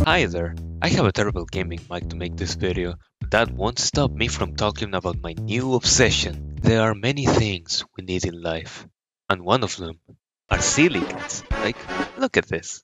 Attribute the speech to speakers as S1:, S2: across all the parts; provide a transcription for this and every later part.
S1: Hi there, I have a terrible gaming mic to make this video, but that won't stop me from talking about my new obsession. There are many things we need in life, and one of them are silly cats. Like, look at this.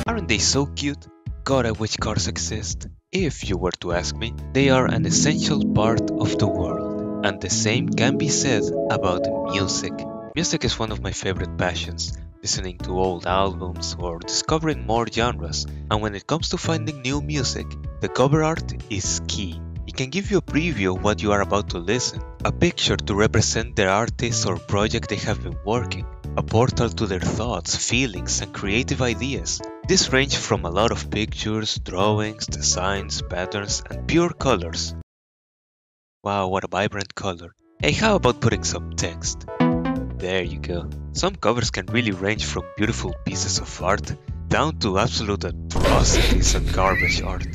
S1: Aren't they so cute? God, I wish cars exist. If you were to ask me, they are an essential part of the world, and the same can be said about music. Music is one of my favorite passions. Listening to old albums or discovering more genres, and when it comes to finding new music, the cover art is key. It can give you a preview of what you are about to listen, a picture to represent the artist or project they have been working, a portal to their thoughts, feelings, and creative ideas. This range from a lot of pictures, drawings, designs, patterns, and pure colors. Wow, what a vibrant color. Hey, how about putting some text? There you go. Some covers can really range from beautiful pieces of art down to absolute atrocities and garbage art.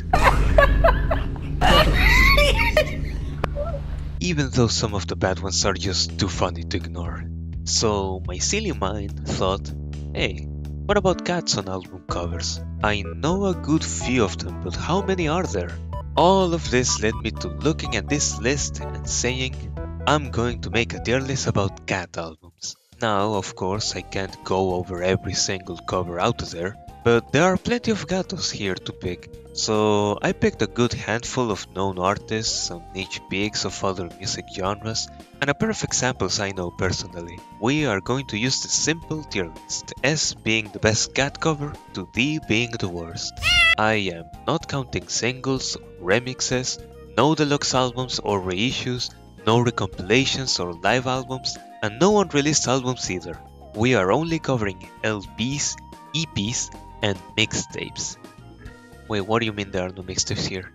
S1: Even though some of the bad ones are just too funny to ignore. So my silly mind thought, hey, what about cats on album covers? I know a good few of them, but how many are there? All of this led me to looking at this list and saying, I'm going to make a tier list about cat albums. Now, of course, I can't go over every single cover out there, but there are plenty of Gatos here to pick. So I picked a good handful of known artists, some niche picks of other music genres, and a pair of examples I know personally. We are going to use the simple tier list, S being the best cat cover to D being the worst. I am not counting singles or remixes, no deluxe albums or reissues, no recompilations or live albums, and no unreleased albums either. We are only covering LPs, EPs, and mixtapes. Wait, what do you mean there are no mixtapes here?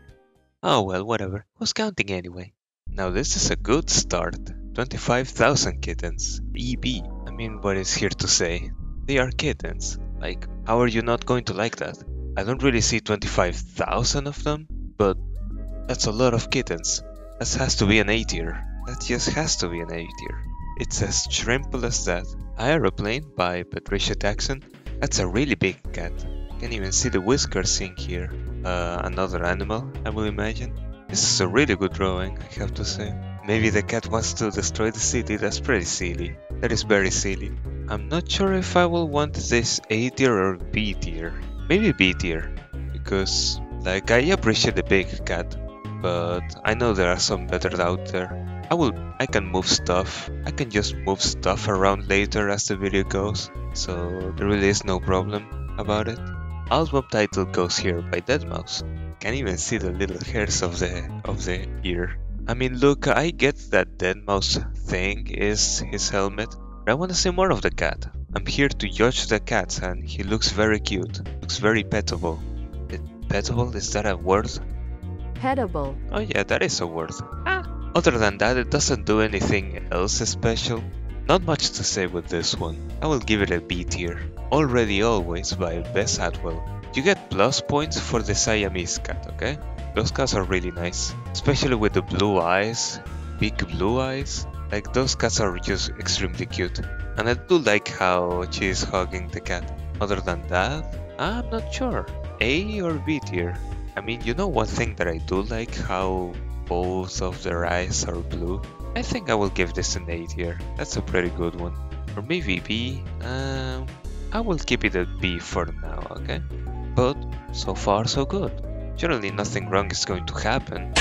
S1: Oh well, whatever. Who's counting anyway? Now this is a good start. 25,000 kittens. EB. I mean, what is here to say? They are kittens. Like, how are you not going to like that? I don't really see 25,000 of them, but that's a lot of kittens. That has to be an A tier. That just has to be an A tier. It's as simple as that. Aeroplane by Patricia Jackson. That's a really big cat. Can't even see the whiskers in here. Another animal, I will imagine. This is a really good drawing, I have to say. Maybe the cat wants to destroy the city. That's pretty silly. That is very silly. I'm not sure if I will want this A tier or B tier. Maybe B tier. Because, like, I appreciate the big cat. But I know there are some better out there. I can move stuff. I can just move stuff around later as the video goes, so there really is no problem about it. Album title goes here by Deadmau5. Can't even see the little hairs of the ear. I mean, look, I get that Deadmau5 thing is his helmet, but I want to see more of the cat. I'm here to judge the cat, and he looks very cute. Looks very petable. Petable? Is that a word?
S2: Petable.
S1: Oh yeah, that is a word. Other than that, it doesn't do anything else special. Not much to say with this one. I will give it a B tier. Already Always by Bess Atwell. You get plus points for the Siamese cat, okay? Those cats are really nice. Especially with the blue eyes. Big blue eyes. Like, those cats are just extremely cute. And I do like how she is hugging the cat. Other than that, I'm not sure. A or B tier? I mean, you know one thing that I do like, how both of their eyes are blue. I think I will give this an A tier. That's a pretty good one. Or maybe B. I will keep it at B for now, okay? But so far so good. Surely nothing wrong is going to happen.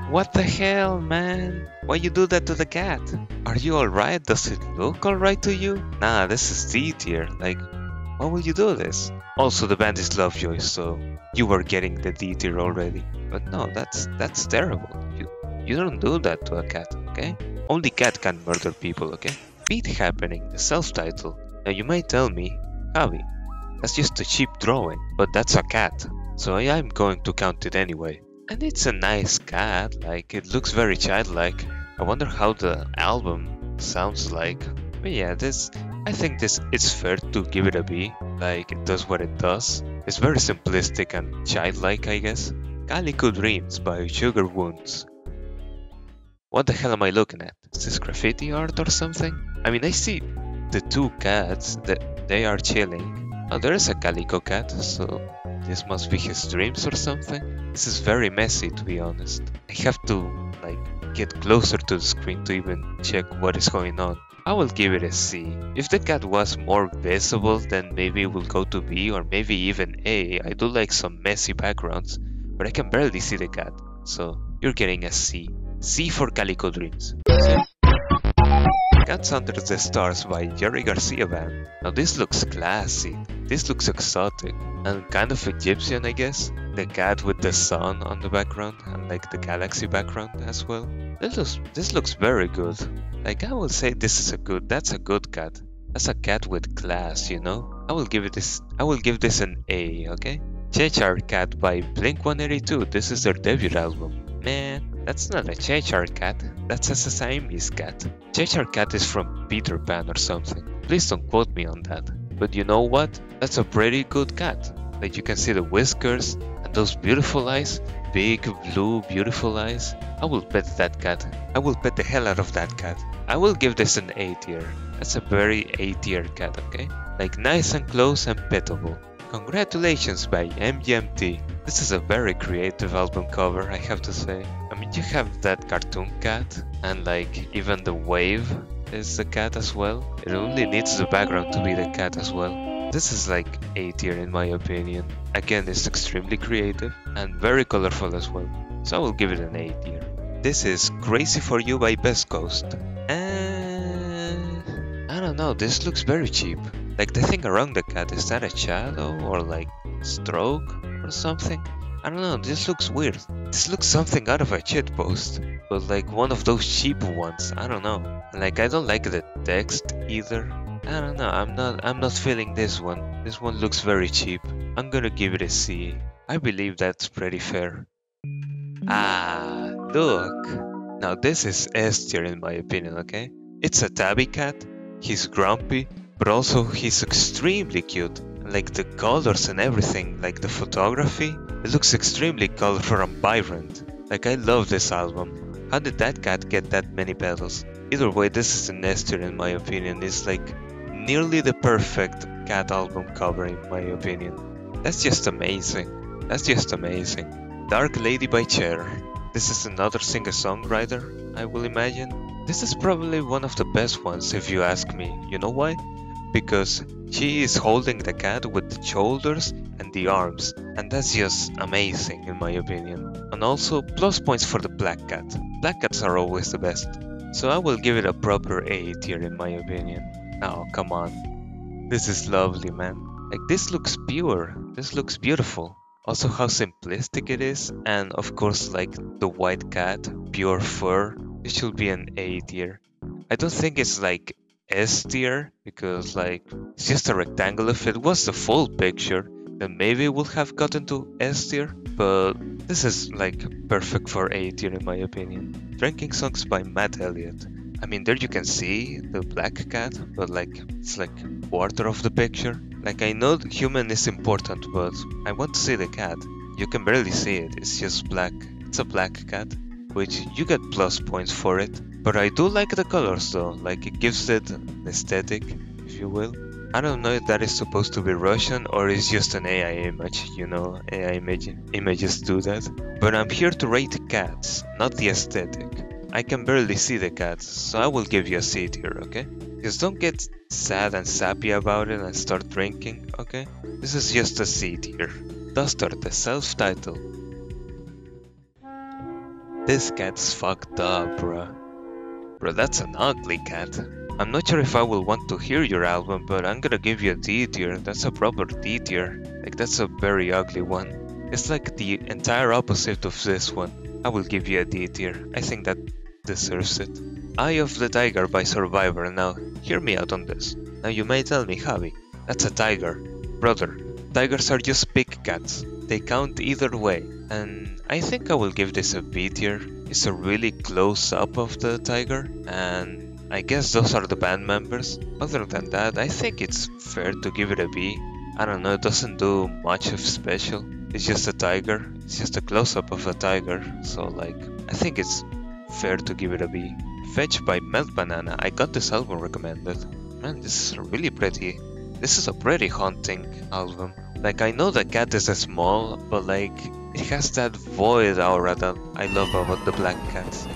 S1: What the hell, man? Why you do that to the cat? Are you alright? Does it look alright to you? Nah, this is D tier. Like, why would you do this? Also, the band is Lovejoy, so you were getting the D tier already. But no, that's terrible. You don't do that to a cat, okay? Only cat can murder people, okay? Beat Happening, the self-title. Now you might tell me, Javi, that's just a cheap drawing, but that's a cat, so I'm going to count it anyway. And it's a nice cat, like, it looks very childlike. I wonder how the album sounds like. But yeah, I think it's fair to give it a B, like, it does what it does. It's very simplistic and childlike, I guess. Calico Dreams by Sugar Wounds. What the hell am I looking at? Is this graffiti art or something? I mean, I see the two cats that they are chilling. Oh, there is a calico cat, so this must be his dreams or something. This is very messy, to be honest. I have to, like, get closer to the screen to even check what is going on. I will give it a C. If the cat was more visible, then maybe it will go to B or maybe even A. I do like some messy backgrounds, but I can barely see the cat, so you're getting a C. C for Calico Dreams. Cats Under the Stars by Jerry Garcia Band. Now this looks classy, this looks exotic, and kind of Egyptian, I guess. The cat with the sun on the background, and like the galaxy background as well. This looks very good. Like, I will say that's a good cat. That's a cat with class, you know? I will give this an A, okay? Cheshire Cat by Blink-182. This is their debut album. Man, that's not a Cheshire Cat, that's a Siamese cat. Cheshire Cat is from Peter Pan or something. Please don't quote me on that. But you know what? That's a pretty good cat. Like, you can see the whiskers and those beautiful eyes. Big, blue, beautiful eyes. I will pet that cat. I will pet the hell out of that cat. I will give this an A tier. That's a very A tier cat, okay? Like, nice and close and pettable. Congratulations by MGMT. This is a very creative album cover, I have to say. I mean, you have that cartoon cat, and like, even the wave is the cat as well. It only needs the background to be the cat as well. This is like A tier in my opinion. Again, it's extremely creative and very colorful as well. So I will give it an A tier. This is Crazy For You by Best Coast. I don't know, this looks very cheap. Like, the thing around the cat, is that a shadow or like stroke or something? I don't know, this looks weird. This looks something out of a shit post, but like one of those cheap ones. I don't know. Like, I don't like the text either. I don't know, I'm not feeling this one. This one looks very cheap. I'm gonna give it a C. I believe that's pretty fair. Ah, look. Now this is S tier in my opinion, okay? It's a tabby cat. He's grumpy, but also he's extremely cute. Like, the colors and everything, like the photography, it looks extremely colorful and vibrant. Like, I love this album. How did that cat get that many petals? Either way, this is an S tier in my opinion. It's like nearly the perfect cat album cover in my opinion. That's just amazing. That's just amazing. Dark Lady by Cher. This is another singer-songwriter, I will imagine. This is probably one of the best ones if you ask me. You know why? Because she is holding the cat with the shoulders and the arms, and that's just amazing in my opinion. And also plus points for the black cat. Black cats are always the best. So I will give it a proper A tier in my opinion. Now, come on. This is lovely, man. Like, this looks pure. This looks beautiful. Also how simplistic it is, and of course like the white cat, pure fur, it should be an A tier. I don't think it's like S tier, because like it's just a rectangle. If it was the full picture, then maybe it would have gotten to S tier, but this is like perfect for A tier in my opinion. Drinking Songs by Matt Elliott. I mean, there you can see the black cat, but like it's like quarter of the picture. Like, I know the human is important, but I want to see the cat. You can barely see it, it's just black. It's a black cat, which you get plus points for it. But I do like the colors though, like it gives it an aesthetic, if you will. I don't know if that is supposed to be Russian or it's just an AI image, you know, images do that. But I'm here to rate cats, not the aesthetic. I can barely see the cats, so I will give you a C tier, okay? Just don't get sad and sappy about it and start drinking, okay? This is just a C tier. Duster, the self-title. This cat's fucked up, bruh. Bro, that's an ugly cat. I'm not sure if I will want to hear your album, but I'm gonna give you a D tier. That's a proper D tier. Like, that's a very ugly one. It's like the entire opposite of this one. I will give you a D tier. I think that deserves it. Eye of the Tiger by Survivor. Now, hear me out on this. Now you may tell me, Javi, that's a tiger. Brother, tigers are just big cats. They count either way. And I think I will give this a B tier. It's a really close up of the tiger, and I guess those are the band members. Other than that, I think it's fair to give it a B. I don't know, it doesn't do much of special. It's just a tiger. It's just a close up of a tiger. So like, I think it's fair to give it a B. Fetch by Melt Banana. I got this album recommended. Man, this is really pretty. This is a pretty haunting album. Like, I know the cat is small, but like, it has that void aura that I love about the black cats.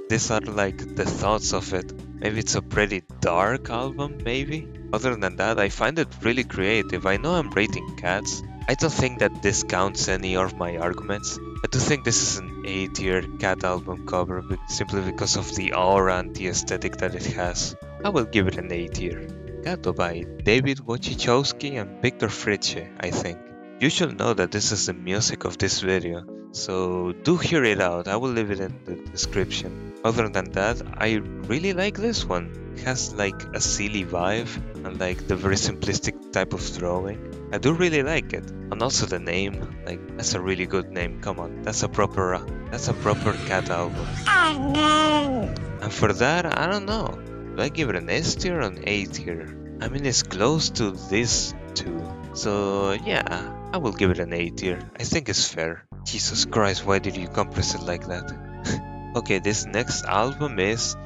S1: These are like the thoughts of it. Maybe it's a pretty dark album, maybe? Other than that, I find it really creative. I know I'm rating cats. I don't think that this counts any of my arguments. I do think this is an A-tier cat album cover simply because of the aura and the aesthetic that it has. I will give it an A-tier. Gato by David Wojciechowski and Victor Fritzcsche, I think. You should know that this is the music of this video, so do hear it out. I will leave it in the description. Other than that, I really like this one. It has like a silly vibe and like the very simplistic type of drawing. I do really like it. And also the name, like that's a really good name. Come on, that's a proper cat album. And for that, I don't know. Do I give it an S tier or an A tier? I mean, it's close to this two. So yeah, I will give it an A tier. I think it's fair. Jesus Christ, why did you compress it like that? Okay, this next album is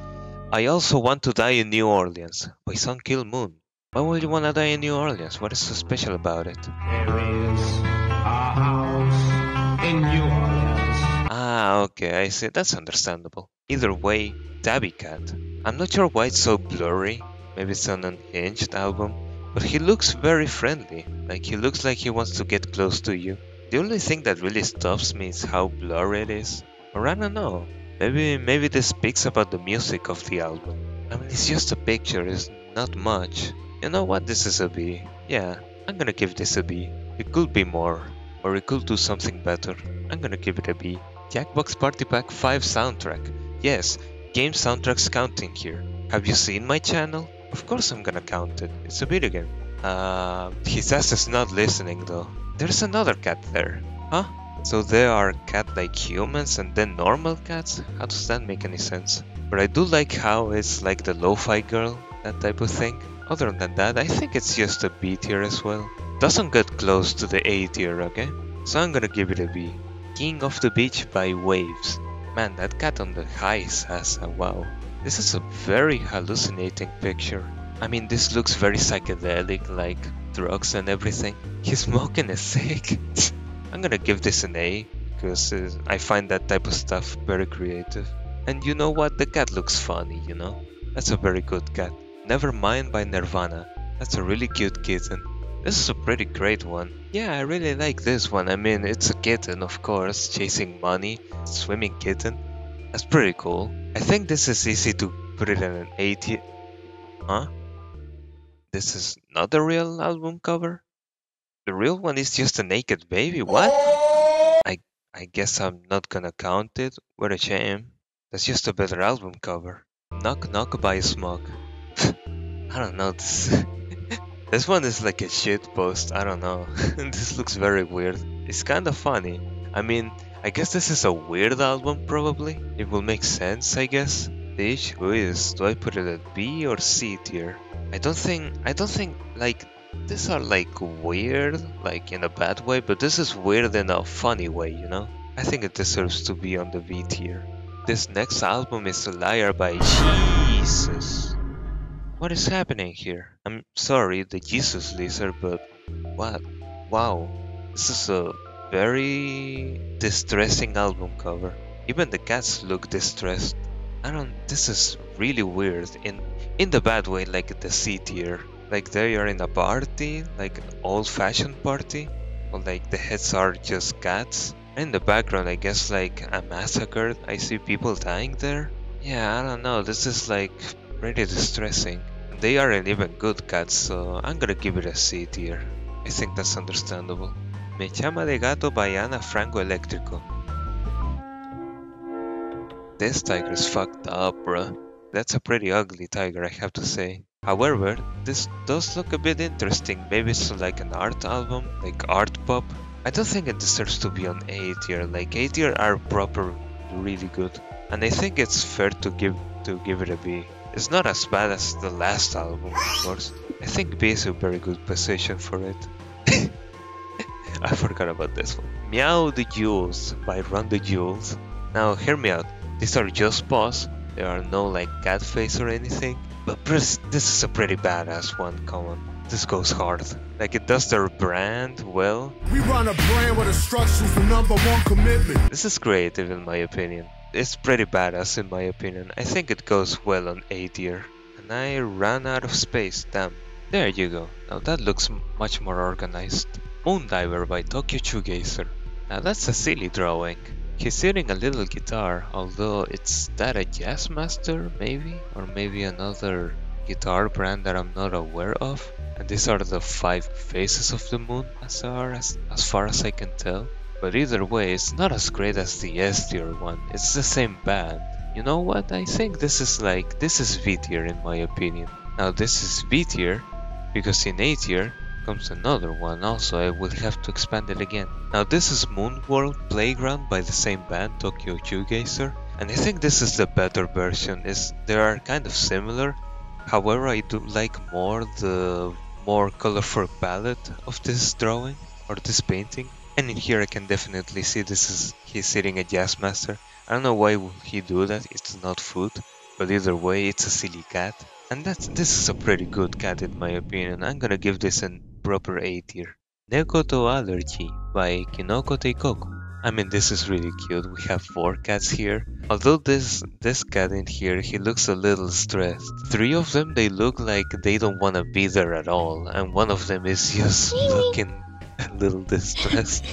S1: I Also Want to Die in New Orleans by Sun Kill Moon. Why would you wanna die in New Orleans? What is so special about it?
S3: There is a house in New Orleans.
S1: Ah, okay, I see. That's understandable. Either way, Tabby Cat. I'm not sure why it's so blurry. Maybe it's an unhinged album. But he looks very friendly. Like, he looks like he wants to get close to you. The only thing that really stops me is how blurry it is. Or I don't know. Maybe this speaks about the music of the album. I mean, it's just a picture, it's not much. You know what, this is a B. Yeah, I'm gonna give this a B. It could be more, or it could do something better. I'm gonna give it a B. Jackbox Party Pack 5 soundtrack. Yes, game soundtracks counting here. Have you seen my channel? Of course I'm gonna count it, it's a video game. His ass is not listening though. There's another cat there. Huh? So there are cat-like humans and then normal cats? How does that make any sense? But I do like how it's like the lo-fi girl, that type of thing. Other than that, I think it's just a B tier as well. Doesn't get close to the A tier, okay? So I'm gonna give it a B. King of the Beach by Waves. Man, that cat on the highs has a wow. This is a very hallucinating picture. I mean, this looks very psychedelic, like drugs and everything. He's smoking a cig. I'm gonna give this an A, because I find that type of stuff very creative. And you know what? The cat looks funny, you know? That's a very good cat. Nevermind by Nirvana. That's a really cute kitten. This is a pretty great one. Yeah, I really like this one. I mean, it's a kitten, of course, chasing money, swimming kitten. That's pretty cool. I think this is easy to put it in an A tier. Huh? This is not the real album cover? The real one is just a naked baby, what? I guess I'm not gonna count it. What a shame. That's just a better album cover. Knock Knock by Smog. I don't know, this one is like a shit post, I don't know. This looks very weird. It's kinda funny. I mean, I guess this is a weird album probably. It will make sense, I guess. The issue is, do I put it at B or C tier? I don't think like these are like weird, like in a bad way, but this is weird in a funny way, you know? I think it deserves to be on the B tier. This next album is A Liar by Jesus. What is happening here? I'm sorry, the Jesus lizard, but what? Wow, this is a very distressing album cover. Even the cats look distressed. This is really weird in the bad way, like the C tier. Like they are in a party, like an old-fashioned party, or like the heads are just cats. In the background, I guess like a massacre. I see people dying there. Yeah, I don't know. This is like pretty distressing. They aren't even good cats, so I'm gonna give it a C tier. I think that's understandable. Me Chama de Gato by Ana Franco Eléctrico. This tiger is fucked up, bruh. That's a pretty ugly tiger, I have to say. However, this does look a bit interesting. Maybe it's like an art album, like art pop. I don't think it deserves to be on A tier. Like A tier are proper, really good, and I think it's fair to give it a B. It's not as bad as the last album, of course. I think B is a very good position for it. I forgot about this one. Meow the Jewels by Run the Jewels. Now hear me out. These are just paws. There are no like cat face or anything. But this is a pretty badass one, come on. This goes hard. Like it does their brand well.
S4: We run a brand with instructions for #1 commitment.
S1: This is creative in my opinion. It's pretty badass in my opinion. I think it goes well on A tier. And I ran out of space, damn. There you go. Now that looks much more organized. Moondiver by Tokyo Shoegazer. Now that's a silly drawing. He's hitting a little guitar, although is that a Jazzmaster maybe? Or maybe another guitar brand that I'm not aware of? And these are the 5 faces of the moon as far as I can tell. But either way, it's not as great as the S tier one. It's the same band. You know what? I think this is V tier in my opinion. Now this is B tier because in A tier comes another one, also I will have to expand it again. Now this is Moonworld Playground by the same band, Tokyo Shoegazer, and I think this is the better version. They are kind of similar, however I do like more the more colorful palette of this drawing, or this painting. And in here I can definitely see he's hitting a Jazzmaster. I don't know why would he do that, it's not food, but either way it's a silly cat. And this is a pretty good cat in my opinion. I'm gonna give this a proper A tier. Nekoto Allergy by Kinoko Teikoko. I mean, this is really cute. We have 4 cats here. Although this cat in here, he looks a little stressed. 3 of them, they look like they don't want to be there at all. And one of them is just looking a little distressed.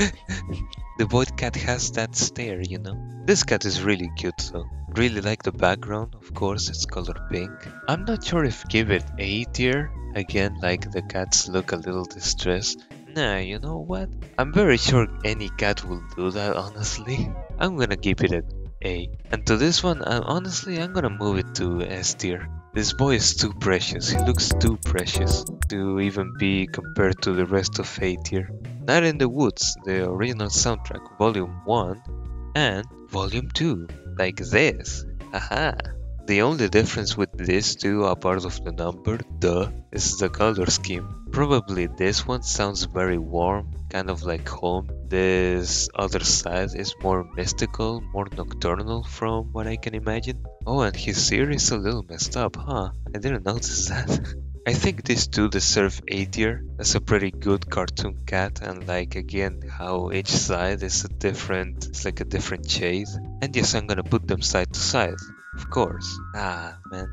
S1: The boy cat has that stare, you know. This cat is really cute though. Really like the background, of course, it's colored pink. I'm not sure if give it A tier. Again, like the cats look a little distressed. Nah, you know what? I'm very sure any cat will do that, honestly. I'm gonna keep it at A. And to this one, honestly, I'm gonna move it to S tier. This boy is too precious. He looks too precious to even be compared to the rest of A tier. Night in the Woods, the original soundtrack, Volume 1 and Volume 2. Like this. Haha. The only difference with these two, apart of the number, is the color scheme. Probably this one sounds very warm, kind of like home. This other side is more mystical, more nocturnal from what I can imagine. Oh, and his ear is a little messed up, huh? I didn't notice that. I think these two deserve A tier. That's a pretty good cartoon cat, and like again how each side is it's like a different shade. And yes, I'm gonna put them side to side, of course. Ah man,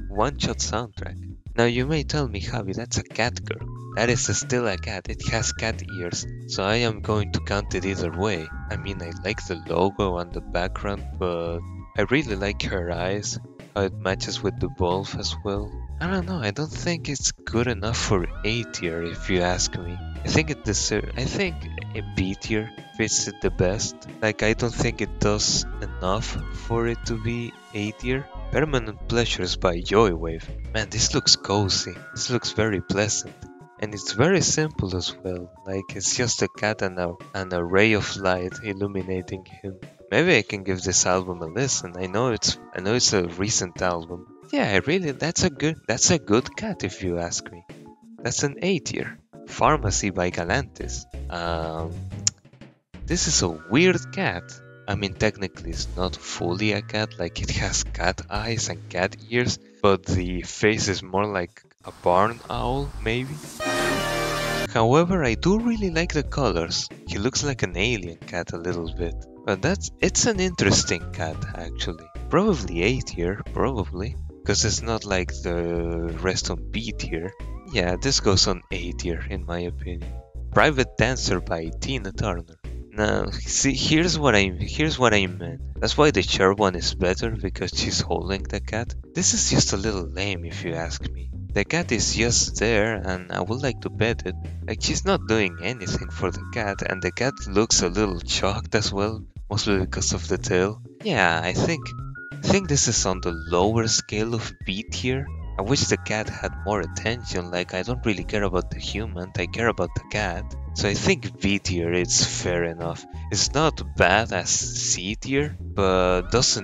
S1: one shot soundtrack. Now you may tell me, Javi, that's a cat girl. That is still a cat, it has cat ears, so I am going to count it either way. I mean, I like the logo and the background, but I really like her eyes, how it matches with the wolf as well. I don't know, I don't think it's good enough for A tier if you ask me. I think a B tier fits it the best. Like, I don't think it does enough for it to be A tier. Permanent Pleasures by Joywave. Man, this looks cozy. This looks very pleasant. And it's very simple as well. Like, it's just a cat and a ray of light illuminating him. Maybe I can give this album a listen. I know it's a recent album. Yeah, that's a good cat if you ask me. That's an A tier. Pharmacy by Galantis. This is a weird cat. I mean, technically it's not fully a cat, like it has cat eyes and cat ears, but the face is more like a barn owl, maybe? However, I do really like the colors. He looks like an alien cat a little bit. But it's an interesting cat, actually. Probably A tier, probably. Because it's not like the rest on B tier. Yeah, this goes on A tier, in my opinion. Private Dancer by Tina Turner. Now, see, here's what I meant. That's why the chair one is better, because she's holding the cat. This is just a little lame if you ask me. The cat is just there, and I would like to pet it. Like, she's not doing anything for the cat, and the cat looks a little shocked as well, mostly because of the tail. Yeah, I think this is on the lower scale of B tier. I wish the cat had more attention, like I don't really care about the human, I care about the cat. So I think B tier is fair enough. It's not bad as C tier, but it's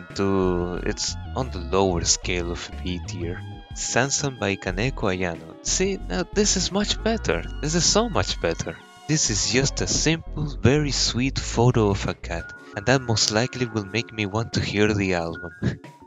S1: on the lower scale of B tier. Sansan by Kaneko Ayano. See, now this is much better. This is so much better. This is just a simple, very sweet photo of a cat, and that most likely will make me want to hear the album.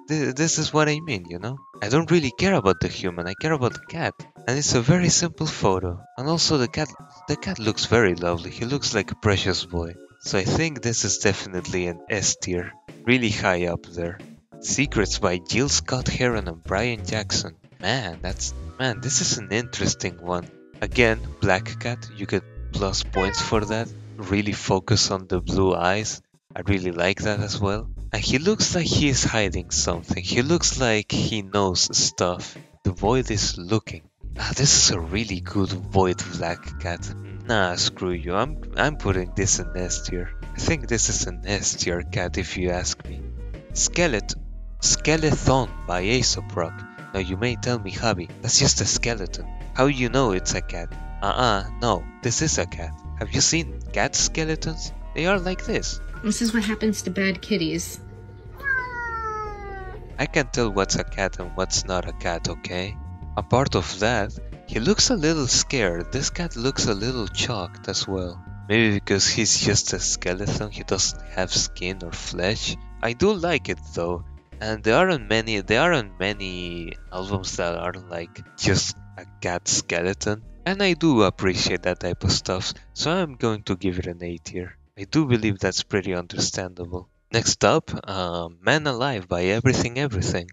S1: This is what I mean, you know? I don't really care about the human, I care about the cat. And it's a very simple photo. And also the cat looks very lovely. He looks like a precious boy. So I think this is definitely an S tier. Really high up there. Secrets by Jill Scott Heron and Brian Jackson. Man, this is an interesting one. Again, black cat, you get plus points for that. Really focus on the blue eyes. I really like that as well. And he looks like he is hiding something. He looks like he knows stuff. The void is looking. This is a really good void black cat. Nah, screw you. I'm putting this in S tier. I think this is an S tier cat if you ask me. Skeleton by Aesop Rock. Now you may tell me, Javi, that's just a skeleton. How you know it's a cat? No, this is a cat. Have you seen cat skeletons? They are like this.
S5: This is what happens to bad kitties.
S1: I can tell what's a cat and what's not a cat, okay? Apart of that, he looks a little scared. This cat looks a little shocked as well. Maybe because he's just a skeleton, he doesn't have skin or flesh. I do like it though. And there aren't many albums that are like just a cat skeleton. And I do appreciate that type of stuff, so I'm going to give it an A tier. I do believe that's pretty understandable. Next up, Man Alive by Everything Everything.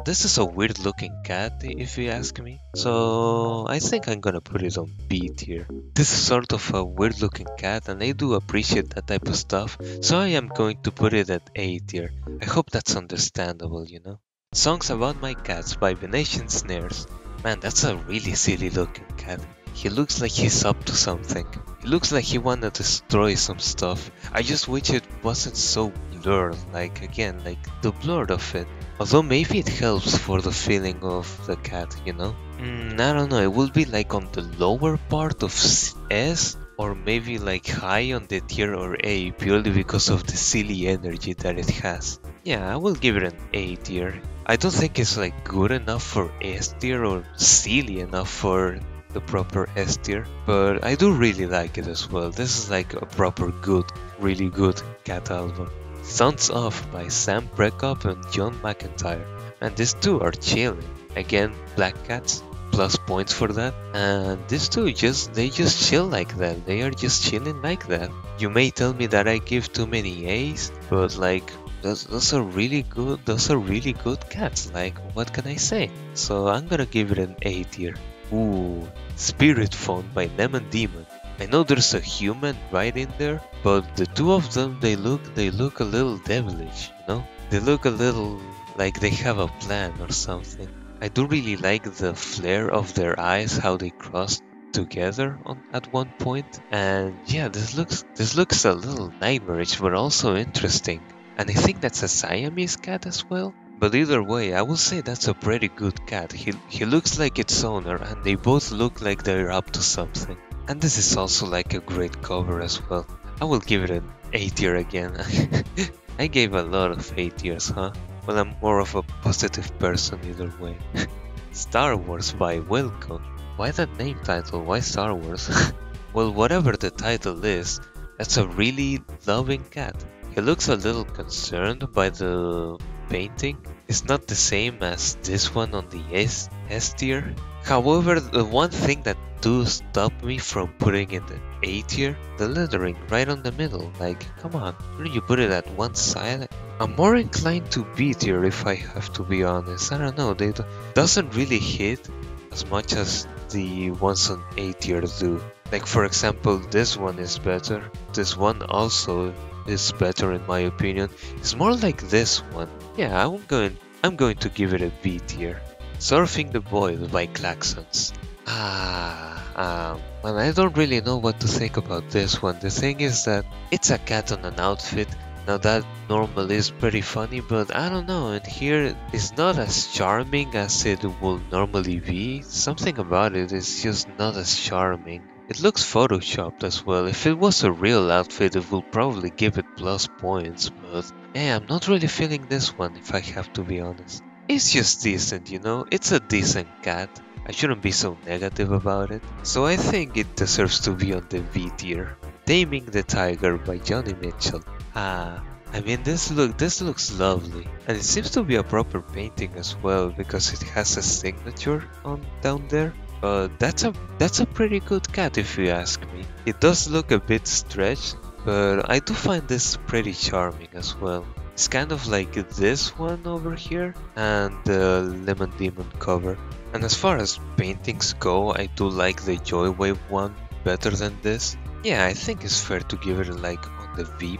S1: This is a weird looking cat if you ask me, so I think I'm gonna put it on B tier. This is sort of a weird looking cat and I do appreciate that type of stuff, so I am going to put it at A tier. I hope that's understandable, you know. Songs About My Cats by Venetian Snares. Man, that's a really silly looking cat. He looks like he's up to something. He looks like he wanna destroy some stuff. I just wish it wasn't so blurred, like the blur of it. Although maybe it helps for the feeling of the cat, you know? I don't know, it will be like on the lower part of S, or maybe like high on the tier or A, purely because of the silly energy that it has. Yeah, I will give it an A tier. I don't think it's like good enough for S tier or silly enough for the proper S tier, but I do really like it as well. This is like a proper good, really good cat album. Sons Off by Sam Prekop and John McIntyre. And these two are chilling. Again, black cats, plus points for that. And these two they just chill like that. They are just chilling like that. You may tell me that I give too many A's, but like those are really good cats. Like, what can I say? So I'm gonna give it an A tier. Ooh, Spirit Phone by Lemon Demon. I know there's a human right in there, but the two of them, they look a little devilish, you know? They look a little like they have a plan or something. I do really like the flare of their eyes, how they cross together at one point. And yeah, this looks a little nightmarish, but also interesting. And I think that's a Siamese cat as well. But either way, I will say that's a pretty good cat. He looks like its owner, and they both look like they're up to something. And this is also like a great cover as well. I will give it an A tier again. I gave a lot of A tiers, huh? Well, I'm more of a positive person either way. Star Wars by Welcome. Why that name title? Why Star Wars? Well, whatever the title is, that's a really loving cat. He looks a little concerned by the painting. It's not the same as this one on the S tier. However, the one thing that do stop me from putting it in A tier, the lettering right on the middle. Like, come on, couldn't you put it at one side? I'm more inclined to B tier if I have to be honest. I don't know, they doesn't really hit as much as the ones on A tier do. Like, for example, this one is better. This one also is better in my opinion. It's more like this one. Yeah, I'm going to give it a B tier. Surfing the Void by Klaxons. Well, I don't really know what to think about this one. The thing is that it's a cat on an outfit. Now that normally is pretty funny, but I don't know, and here it's not as charming as it would normally be. Something about it is just not as charming. It looks photoshopped as well. If it was a real outfit, it would probably give it plus points, but yeah, I'm not really feeling this one if I have to be honest. It's just decent, you know, it's a decent cat. I shouldn't be so negative about it. So I think it deserves to be on the V tier. Taming the Tiger by Johnny Mitchell. I mean this looks lovely, and it seems to be a proper painting as well because it has a signature on down there. That's a pretty good cat if you ask me. It does look a bit stretched, but I do find this pretty charming as well. It's kind of like this one over here and the Lemon Demon cover. And as far as paintings go, I do like the Joywave one better than this. Yeah, I think it's fair to give it like on the V+,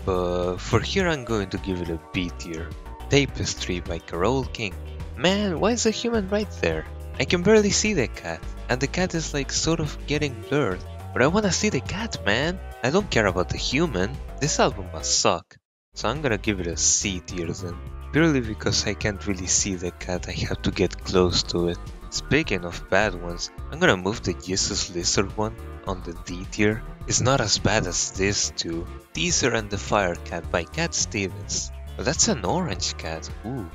S1: but for here I'm going to give it a B tier. Tapestry by Carole King. Man, why is the human right there? I can barely see the cat, and the cat is like sort of getting blurred. But I wanna see the cat, man! I don't care about the human. This album must suck. So I'm gonna give it a C tier then. Purely because I can't really see the cat, I have to get close to it. Speaking of bad ones, I'm gonna move the Jesus Lizard one on the D tier. It's not as bad as this two. Teaser and the Fire Cat by Cat Stevens. But that's an orange cat, ooh.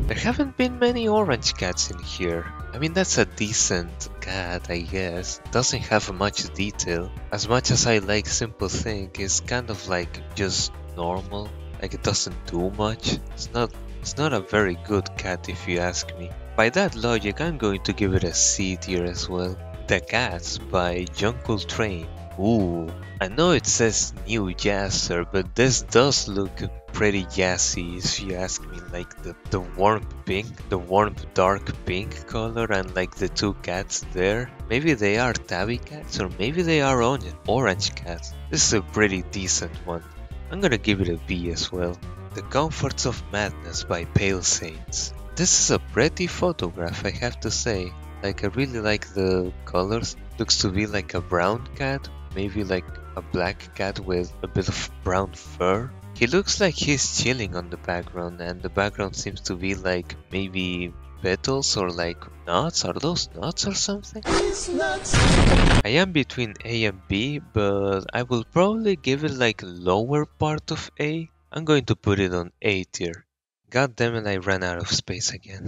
S1: There haven't been many orange cats in here. I mean, that's a decent cat, I guess. Doesn't have much detail. As much as I like Simple Thing, it's kind of like just normal. Like it doesn't do much. It's not a very good cat if you ask me. By that logic, I'm going to give it a C tier as well. The Cats by John Coltrane. Ooh, I know it says New Jazzer, but this does look pretty jazzy if you ask me, like the warm pink, the warm dark pink color and like the two cats there. Maybe they are tabby cats or maybe they are orange cats. This is a pretty decent one. I'm gonna give it a B as well. The Comforts of Madness by Pale Saints. This is a pretty photograph, I have to say. Like I really like the colors. Looks to be like a brown cat, maybe like a black cat with a bit of brown fur. He looks like he's chilling on the background, and the background seems to be like maybe petals or like nuts. Are those nuts or something? I am between A and B, but I will probably give it like lower part of A. I'm going to put it on A tier. God damn it, I ran out of space again.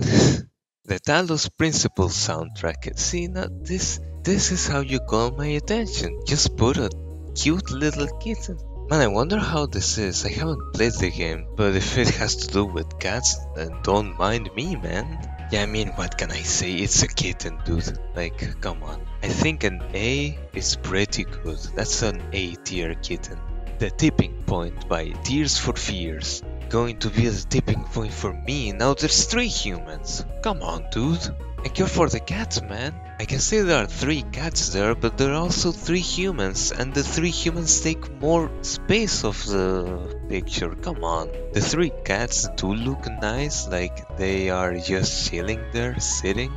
S1: The Talos Principle soundtrack. See, now this is how you call my attention. Just put a cute little kitten. Man, I wonder how this is. I haven't played the game, but if it has to do with cats, then don't mind me, man. Yeah, I mean, what can I say? It's a kitten, dude. Like, come on. I think an A is pretty good. That's an A tier kitten. The Tipping Point by Tears for Fears. Going to be the tipping point for me. Now there's 3 humans. Come on, dude. I care for the cats, man. I can say there are 3 cats there, but there are also 3 humans, and the 3 humans take more space of the picture. Come on. The 3 cats do look nice, like they are just chilling there, sitting.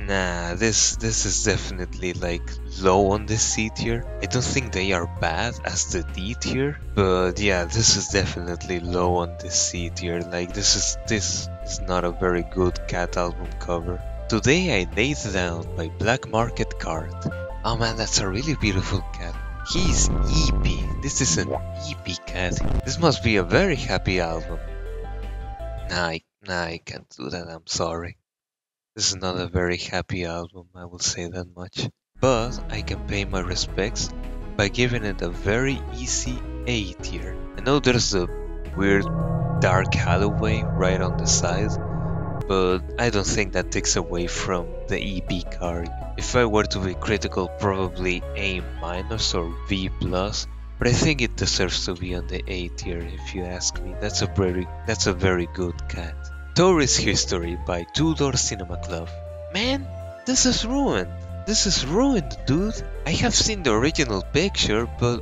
S1: Nah, this is definitely like low on the C tier. I don't think they are bad as the D tier, but yeah, this is definitely low on the C tier. Like this is not a very good cat album cover. Today I Laid Down by Black Market Card. Oh man, that's a really beautiful cat. He's EP. This is an EP cat. This must be a very happy album. Nah, I can't do that, I'm sorry. This is not a very happy album, I will say that much. But I can pay my respects by giving it a very easy A tier. I know there's a weird dark hallway right on the side, but I don't think that takes away from the EP card. If I were to be critical, probably A- or V+, but I think it deserves to be on the A tier if you ask me. That's a very good cat. Tourist History by Two-Door Cinema Club. Man, this is ruined. This is ruined, dude. I have seen the original picture, but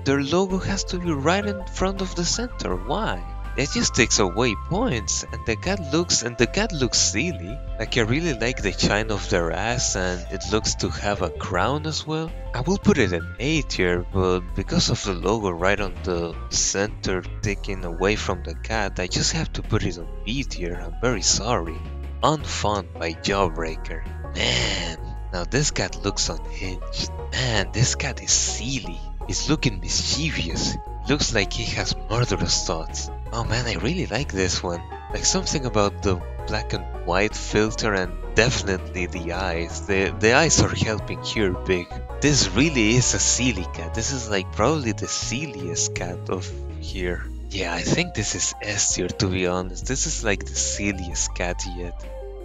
S1: their logo has to be right in front of the center. Why? It just takes away points, and the cat looks silly. Like I really like the shine of their ass, and it looks to have a crown as well. I will put it in A tier, but because of the logo right on the center taking away from the cat, I just have to put it on B tier. I'm very sorry. Unfun by Jawbreaker. Man, now this cat looks unhinged. Man, this cat is silly. He's looking mischievous. Looks like he has murderous thoughts. Oh man, I really like this one. Like something about the black and white filter and definitely the eyes. The eyes are helping here big. This really is a silly cat. This is like probably the silliest cat of here. Yeah, I think this is S tier, to be honest. This is like the silliest cat yet.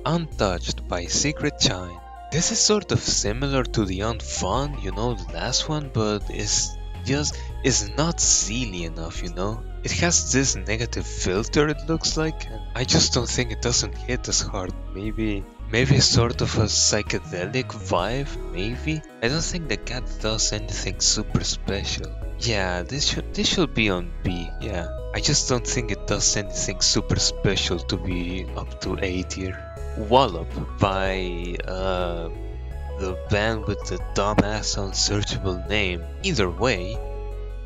S1: Untouched by Secret Chine. This is sort of similar to the Unfun, you know, the last one, but is not silly enough, you know. It has this negative filter, it looks like, and I just don't think it doesn't hit as hard. Maybe sort of a psychedelic vibe, maybe. I don't think the cat does anything super special. Yeah, this should be on B. Yeah, I just don't think it does anything super special to be up to A tier. Wallop by the band with the dumbass unsearchable name. Either way,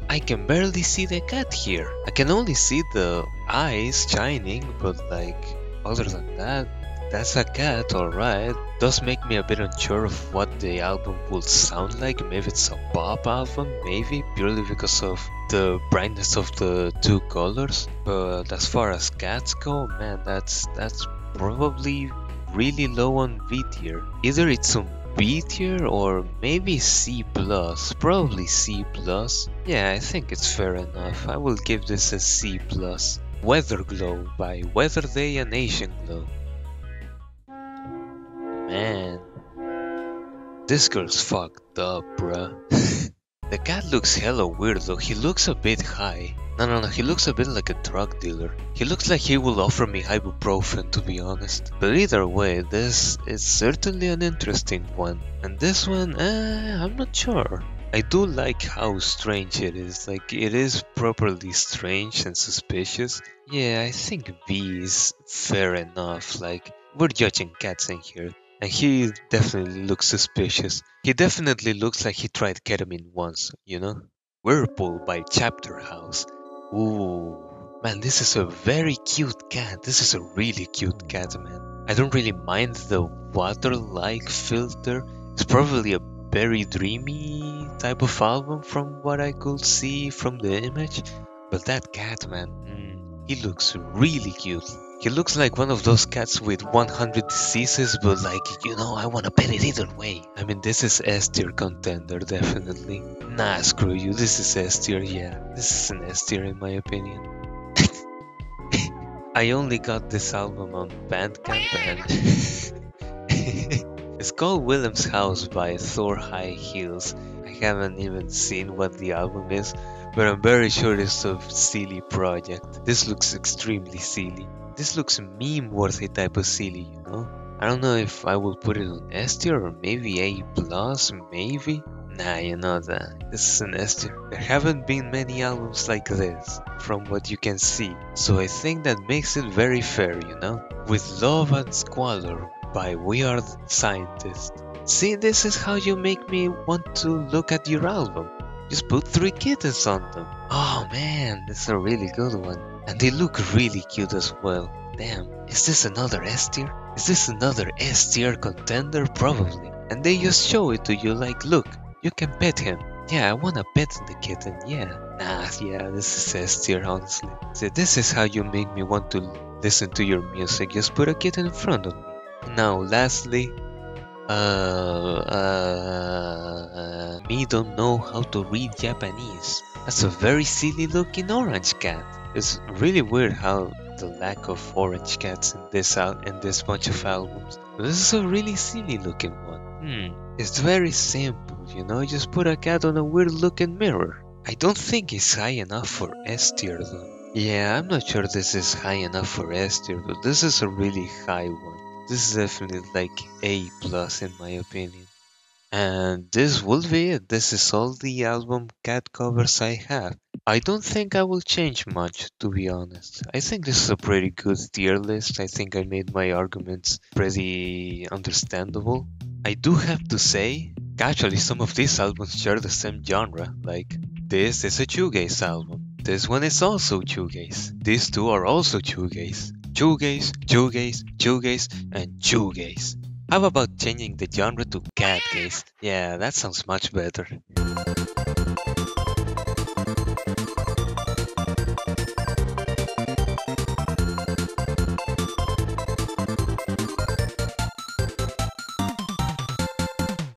S1: I can barely see the cat here. I can only see the eyes shining, but like other than that, that's a cat, alright. Does make me a bit unsure of what the album will sound like. Maybe it's a pop album, maybe, purely because of the brightness of the two colors. But as far as cats go, man, that's probably really low on B tier. Either it's on B tier or maybe C+, probably C+. Yeah, I think it's fair enough. I will give this a C+. Weather Glow by Weather Day and Asian Glow. Man, this girl's fucked up, bruh. The cat looks hella weird though. He looks a bit high. No, he looks a bit like a drug dealer. He looks like he will offer me ibuprofen, to be honest. But either way, this is certainly an interesting one. And this one, I'm not sure. I do like how strange it is. Like, it is properly strange and suspicious. Yeah, I think B is fair enough. Like, we're judging cats in here. And he definitely looks suspicious. He definitely looks like he tried ketamine once, you know? Whirlpool by Chapter House. Ooh, man, this is a very cute cat. This is a really cute cat, man. I don't really mind the water-like filter. It's probably a very dreamy type of album from what I could see from the image. But that cat, man, he looks really cute. He looks like one of those cats with 100 diseases, but like, you know, I wanna pet it either way. I mean, this is S tier contender, definitely. Nah, screw you, this is S tier, yeah. This is an S tier in my opinion. I only got this album on Bandcamp and... It's called Willem's House by Thor High Heels. I haven't even seen what the album is, but I'm very sure it's a silly project. This looks extremely silly. This looks meme-worthy type of silly, you know? I don't know if I will put it on S tier or maybe A+, maybe? Nah, you know that. This is an S tier. There haven't been many albums like this, from what you can see. So I think that makes it very fair, you know? With Love and Squalor by We Are the Scientists. See, this is how you make me want to look at your album. Just put 3 kittens on them. Oh man, that's a really good one. And they look really cute as well. Damn, is this another S tier? Is this another S tier contender? Probably. And they just show it to you like, look, you can pet him. Yeah, I wanna pet the kitten, yeah. Nah, yeah, this is S tier, honestly. So this is how you make me want to listen to your music. Just put a kitten in front of me. Now, lastly, me don't know how to read Japanese. That's a very silly looking orange cat. It's really weird how the lack of orange cats in this bunch of albums. But this is a really silly looking one. It's very simple, you know, just put a cat on a weird looking mirror. I don't think it's high enough for S tier though. Yeah, I'm not sure this is high enough for S tier, but this is a really high one. This is definitely like A+ in my opinion. And this will be it. This is all the album cat covers I have. I don't think I will change much, to be honest. I think this is a pretty good tier list. I think I made my arguments pretty understandable. I do have to say, actually some of these albums share the same genre. Like, this is a shoegaze album. This one is also shoegaze. These two are also shoegaze. Shoegaze, shoegaze, shoegaze, and shoegaze. How about changing the genre to cat gaze? Yeah, that sounds much better.